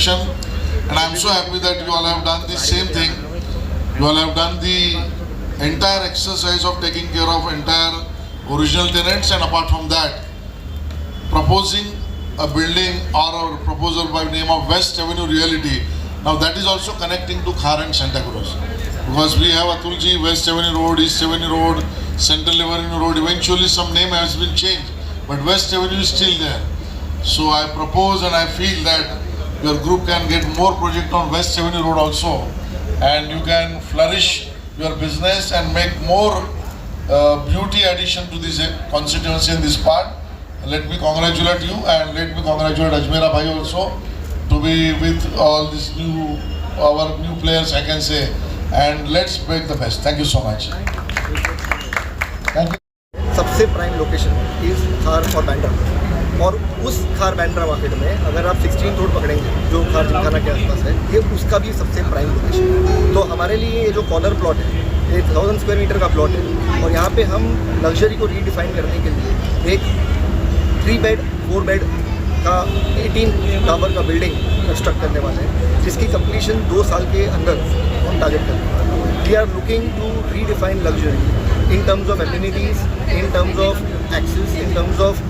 section, and I'm so happy that you all have done the same thing. You all have done the entire exercise of taking care of entire original tenants, and apart from that, proposing a building or a proposal by name of West Avenue Realty. Now that is also connecting to Khar and Santa Cruz, because we have Atulji, West Avenue Road, East Avenue Road, Central Avenue Road. Eventually some name has been changed, but West Avenue is still there. So I propose and I feel that your group can get more project on West Avenue Road also, and you can flourish your business and make more beauty addition to this constituency in this part. Let me congratulate you, and let me congratulate Ajmera Bhai also to be with all these our new players, I can say, and let's make the best. Thank you so much. Thank you. सबसे prime location is खार और बैंड्रा, और उस खार Bandra market में अगर आप 16 road पकड़ेंगे जो खार जिमखाना के आसपास है, ये उसका भी सबसे प्राइम लोकेशन है। तो हमारे लिए ये जो कॉर्नर प्लॉट है, ये 1000 स्क्वायर मीटर का प्लॉट है, और यहाँ पे हम लग्जरी को रीडिफाइन करने के लिए एक 3 बेड 4 बेड का 18 टावर का बिल्डिंग कंस्ट्रक्ट करने वाले हैं, जिसकी कंप्लीशन 2 साल के अंदर हम टारगेट कर रहे हैं। We are looking to redefine luxury in terms of amenities, in terms of access, in terms of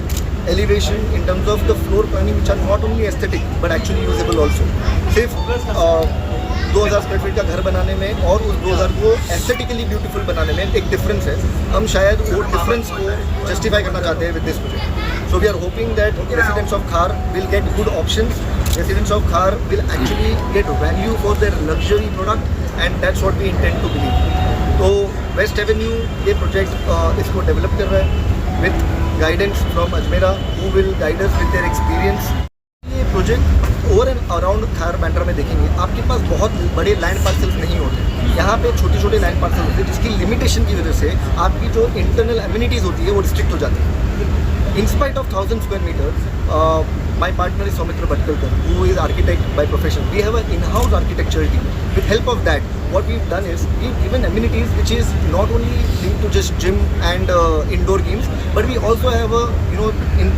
elevation, in terms of the floor planning, which are not only aesthetic but actually usable also. सिर्फ 2000 square feet का घर बनाने में और उस 2000 को aesthetically beautiful बनाने में एक डिफरेंस है। हम शायद वो डिफरेंस को जस्टिफाई करना चाहते हैं with this project. So we are hoping that residents of Khar will get good options, residents of Khar will actually get value for their luxury product, and that's what we intend to believe. तो west avenue ये project इसको develop कर रहा है with guidance from Ajmera, who will guide us with their experience. ये project over and around Khar Bandra में देखेंगे, आपके पास बहुत बड़े लैंड पार्सल्स नहीं होते, यहाँ पे छोटे छोटे लैंड पार्सल होते हैं, जिसकी लिमिटेशन की वजह से आपकी जो इंटरनल एम्यूनिटीज़ होती है वो रिस्ट्रिक्ट हो जाती है। In spite of 1000 square meters, my partner is Soumitra Bhatkalkar, who is architect by profession. We have an in-house architectural team. With help of that, what we've done is we've given amenities which is not only linked to just gym and indoor games, but we also have a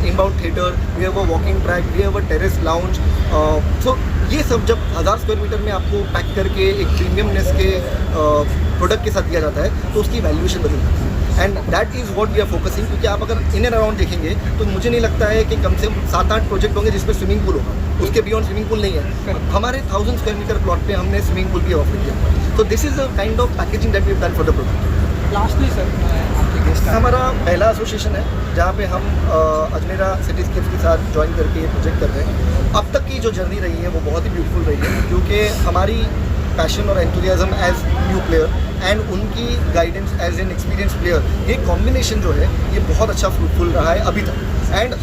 inbound theatre, we have a walking track, we have a terrace lounge. So ये सब जब 1000 square metre में आपको pack करके एक premiumness के product के साथ दिया जाता है, तो उसकी वैल्यूएशन बदल जाती है। And that is what we are focusing, क्योंकि आप अगर इन एंड अराउंड देखेंगे तो मुझे नहीं लगता है कि कम से कम 7-8 प्रोजेक्ट होंगे जिसमें स्विमिंग पूल होगा, उसके बियॉन्ड स्विमिंग पूल नहीं है। हमारे 1000 स्क्वायर मीटर प्लॉट पे हमने स्विमिंग पूल भी ऑफर किया। तो this is a kind of packaging that we have done for the project. Lastly sir, हमारा पहला एसोसिएशन है जहाँ पे हम अजमेरा सिटीस्केप्स के साथ ज्वाइन करके ये प्रोजेक्ट कर रहे हैं। अब तक की जो जर्नी रही है वो बहुत ही ब्यूटीफुल रही है, क्योंकि हमारी पैशन और enthusiasm as new player and उनकी guidance as an experience player, ये कॉम्बिनेशन जो है ये बहुत अच्छा फ्रूटफुल रहा है अभी तक। एंड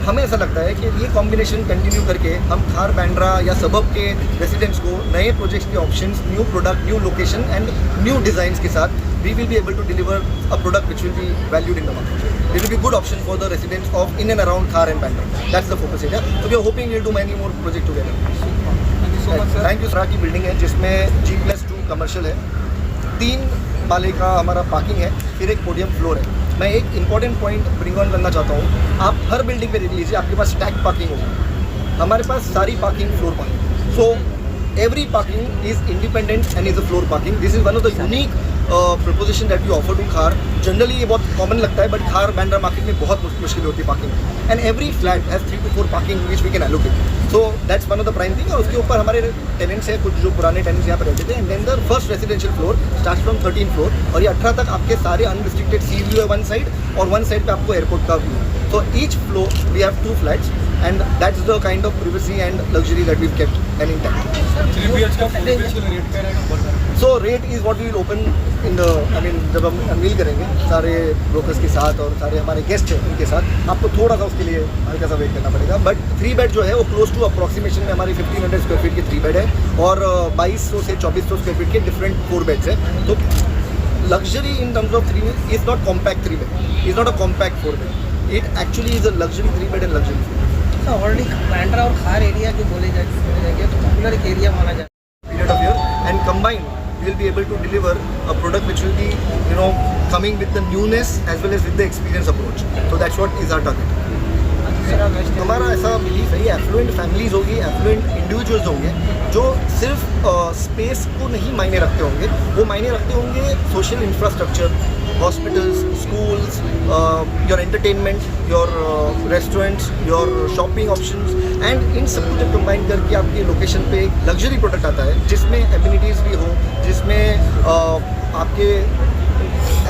हमें ऐसा लगता है कि ये कॉम्बिनेशन कंटिन्यू करके हम खार बैंड्रा या सबब के रेसिडेंट्स को नए प्रोजेक्ट्स के options, new product, new location and new designs के साथ we will be able to deliver a product which will be valued in the market. It will be a good option for the residents of in and around Khar and Bandra. That's the focus area. So we are hoping we'll do many more projects together. Thank you so much sir. Thank you sir. की building है जिसमें G+2 commercial है, 3 माले का हमारा parking है, फिर एक podium floor है। मैं एक इंपॉर्टेंट पॉइंट ब्रिंग ऑन करना चाहता हूँ, आप हर बिल्डिंग पे देख लीजिए आपके पास स्टैक पार्किंग होगी, हमारे पास सारी parking floor parking. So every parking is independent and is a floor parking. This is one of the unique proposition that we offer to Khar. Generally ये बहुत कॉमन लगता है, बट खार बैंड्रा मार्केट में बहुत मुश्किल होती है parking, and every flat has 3 to 4 parking which we can allocate. So that's one of the prime thing. और उसके ऊपर हमारे टेनेंट्स हैं, कुछ जो पुराने टेनेंट्स यहाँ पर रहते थे, and then the first residential floor start from 13th floor, और ये 18 तक आपके सारे अनरिस्ट्रिक्टेड सी व्यू है वन साइड, और वन साइड पे आपको एयरपोर्ट का view. So each floor we have 2 flats, and that's the kind of privacy and luxury that we've kept and intact. 3 BH का 4 BH का रेट क्या रहेगा? So rate is what we will open in the, जब हम unveil करेंगे सारे brokers के साथ और सारे हमारे गेस्ट हैं उनके साथ, आपको थोड़ा सा उसके लिए हल्का सा वेट करना पड़ेगा। बट 3 बेड जो है वो क्लोज टू अप्रॉक्सीमेशन में हमारी 1500 स्क्वायर फीट की 3 बेड है, और 2200 से 2400 स्क्वायर फीट के डिफरेंट 4 बेड्स हैं। तो luxury in terms of 3 bed is not compact 3 bed, is not a compact 4 bed, it actually is a luxury 3 bed and luxury 4 bed. Already Bandra और खार area जो बोले जाएंगे तो पॉपुलर एरिया माना जाए period of year, and combined we will be able to deliver a product which will be coming with the newness as well as with the experience approach. So that's what is our target. Ajmera West हमारा ऐसा belief है, ये affluent families होगी, affluent individuals होंगे जो सिर्फ space को नहीं मायने रखते होंगे, वो मायने रखते होंगे social infrastructure, hospitals, schools, your entertainment, your restaurants, your shopping options, and in सब कुछ कंबाइन करके आपके लोकेशन पे एक लग्जरी प्रोडक्ट आता है जिसमें एमिनिटीज़ भी हो, जिसमें आपके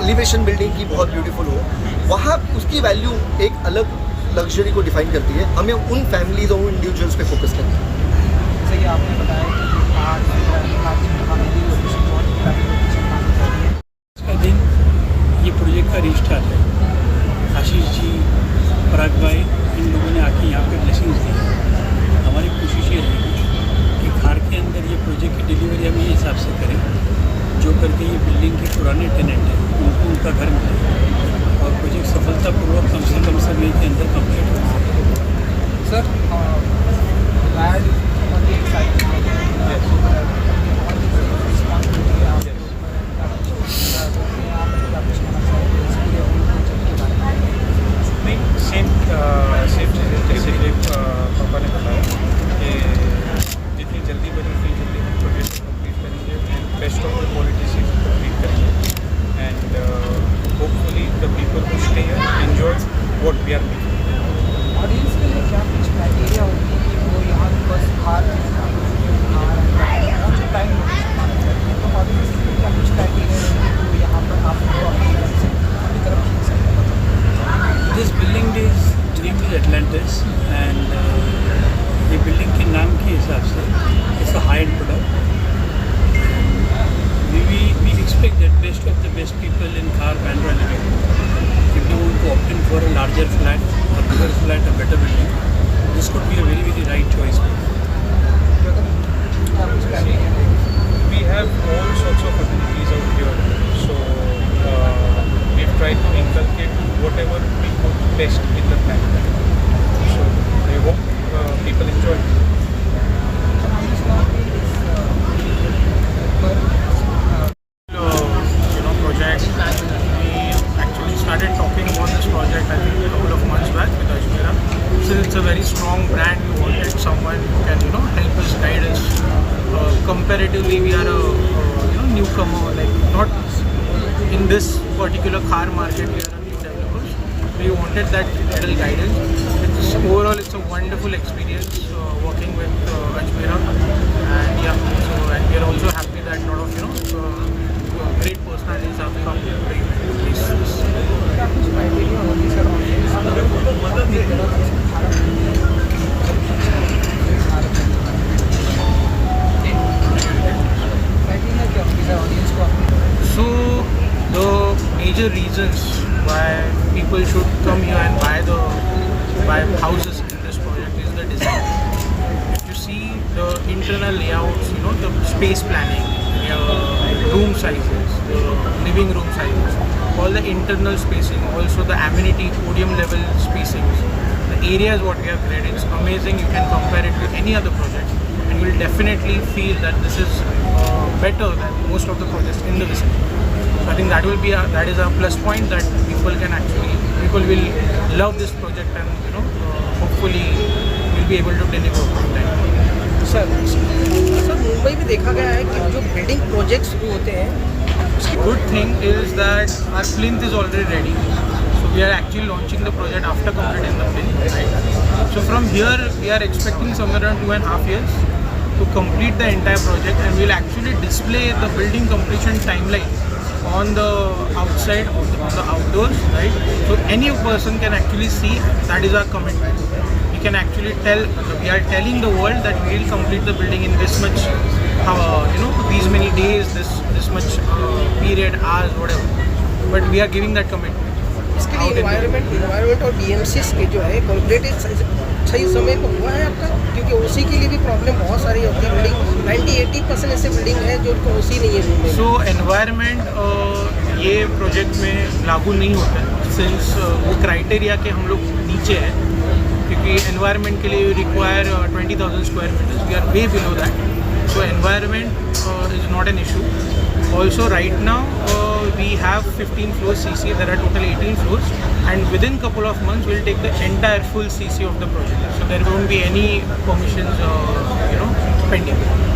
एलिवेशन बिल्डिंग की बहुत ब्यूटीफुल हो, वहाँ उसकी वैल्यू एक अलग लग्जरी को डिफाइन करती है। हमें उन फैमिलीज और उन इंडिविजुअल्स पे फोकस करना है। जैसे कि आपने बताया कि आज लोकेशन बहुत प्यारी लोकेशन मानी जा रही है। का दिन ये प्रोजेक्ट का रिस्टार्ट है। आशीष जी, पराग भाई, इन लोगों ने आके यहाँ पे ब्लेसिंग्स दी है। हमारी कोशिश ये रहेगी कि खार के अंदर ये प्रोजेक्ट की डिलीवरी हम ये हिसाब से करें जो करके ये बिल्डिंग के पुराने टेनेंट हैं उनको उनका घर मिले और प्रोजेक्ट सफलतापूर्वक कम से कम समय के अंदर कंप्लीट हो। Sir land on the side नहीं सेम चीज़ें जैसे कि पापा ने बताया कि जितनी जल्दी बनी उतनी जल्दी हम प्रोजेक्ट कंप्लीट करेंगे and best of the quality से कंप्लीट करेंगे and hopefully the people who stay here enjoy what we are making. Audience के लिए क्या कुछ क्राइटेरिया होगी कि वो यहाँ बस खार टाइम तो ऑडियंस के लिए क्या कुछ क्राइटेरिया होगी तो यहाँ पर आपको अपनी तरफ खींच सकते हैं? This building is name is Atlantis and ये बिल्डिंग के नाम के हिसाब से it's a high and product. We expect that best of the best people in Khar, Bandra living. If they want to opt in for a larger flat, a bigger flat, a better building, this could be a very, very right choice. We have all sorts of amenities out here, so we've tried to inculcate whatever we could best in the plan. So I hope people enjoy. Project. We actually started talking about this project I think a couple of months back with Ajmera. Since it's a very strong brand, we wanted someone who can help us, guide us. Comparatively, we are a newcomer, like not in this particular car market. We are a new developers. We wanted that little guidance. Overall, it's a wonderful experience working with Ajmera, and yeah, and we are also happy that a lot of great personalities have come to place this. क्या कुछ criteria होगी sir audience अपनी तरफ criteria क्या होगी sir audience को अपनी? So the major reasons why people should come here and buy houses in this project is the design. If you see the internal layouts, the space planning, room sizes, the living room sizes, all the internal spacing, also the amenity podium level spacings, the areas what we have created, it's amazing. You can compare it to any other project and you will definitely feel that this is better than most of the projects in the vicinity. So I think that is a plus point that people will love this project and hopefully will be able to deliver on time. Sir Mumbai में देखा गया है कि जो building projects शुरू होते हैं उसकी Good thing is that our plinth is already ready. So we are actually launching the project after completing the plinth. Right? So from here we are expecting somewhere around 2.5 years to complete the entire project, and we will actually display the building completion timeline on the outside, on the outdoors, right? So any person can actually see that is our commitment. We can actually we are telling the world that we will complete the building in this much, these many days, this much period, hours, whatever. But we are giving that commitment. इसके लिए environment और BMCs के जो है concrete सही समय पर हुआ है आपका? क्योंकि ओसी के लिए भी प्रॉब्लम बहुत सारी होती है। बिल्डिंग 90-80% ऐसे बिल्डिंग है जो उनको ओसी नहीं है मुंबई में। सो एनवायरनमेंट ये प्रोजेक्ट में लागू नहीं होता है, सिंस वो क्राइटेरिया के हम लोग नीचे हैं, क्योंकि एनवायरनमेंट के लिए require 20,000 square metres, we are way below that. So environment is not an issue. Also right now we we have 15 floors CC. There are total 18 floors, and within couple of months we'll take the entire full CC of the project. So there won't be any permissions pending.